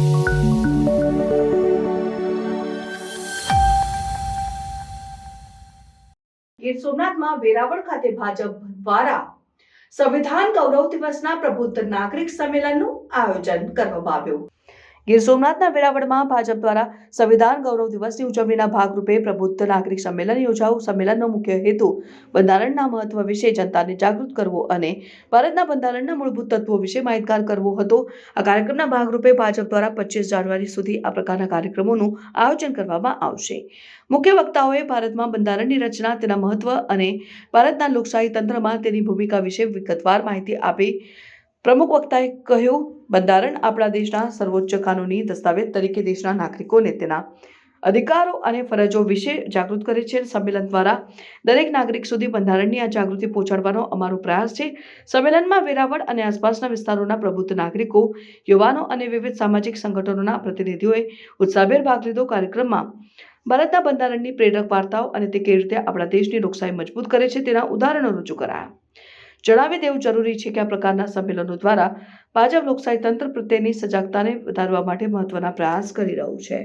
ગીર સોમનાથમાં વેરાવળ ખાતે ભાજપ દ્વારા સંવિધાન ગૌરવ દિવસના પ્રબુદ્ધ નાગરિક સંમેલનનું આયોજન કરવામાં આવ્યું। ગીર સોમનાથના વેરાવળમાં ભાજપ દ્વારા સંવિધાન ગૌરવ દિવસની ઉજવણીના ભાગરૂપે પ્રબુદ્ધ નાગરિક સંમેલન યોજાયું। સંમેલનનો મુખ્ય હેતુ બંધારણના મહત્વ વિશે જનતાને જાગૃત કરવો અને ભારતના બંધારણના મૂળભૂત તત્વો વિશે માહિતગાર કરવો હતો। આ કાર્યક્રમના ભાગરૂપે ભાજપ દ્વારા 25 જાન્યુઆરી સુધી આ પ્રકારના કાર્યક્રમોનું આયોજન કરવામાં આવશે। મુખ્ય વક્તાઓએ ભારતમાં બંધારણની રચના, તેના મહત્વ અને ભારતના લોકશાહી તંત્રમાં તેની ભૂમિકા વિશે વિગતવાર માહિતી આપી। પ્રમુખ વક્તાએ કહ્યું, બંધારણ આપણા દેશના સર્વોચ્ચ કાનૂની દસ્તાવેજ તરીકે દેશના નાગરિકોને તેના અધિકારો અને ફરજો વિશે જાગૃત કરે છે। સંમેલન દ્વારા દરેક નાગરિક સુધી બંધારણની આ જાગૃતિ પહોંચાડવાનો અમારો પ્રયાસ છે। સંમેલનમાં વેરાવળ અને આસપાસના વિસ્તારોના પ્રબુદ્ધ નાગરિકો, યુવાનો અને વિવિધ સામાજિક સંગઠનોના પ્રતિનિધિઓએ ઉત્સાહભેર ભાગ લીધો। કાર્યક્રમમાં ભારતના બંધારણની પ્રેરક વાર્તાઓ અને તે કેવી રીતે આપણા દેશની લોકશાહી મજબૂત કરે છે તેના ઉદાહરણો રજૂ કરાયા। જણાવી દેવું જરૂરી છે કે આ પ્રકારના સંમેલનો દ્વારા ભાજપ લોકશાહી તંત્ર પ્રત્યેની સજાગતાને વધારવા માટે મહત્વના પ્રયાસ કરી રહ્યું છે।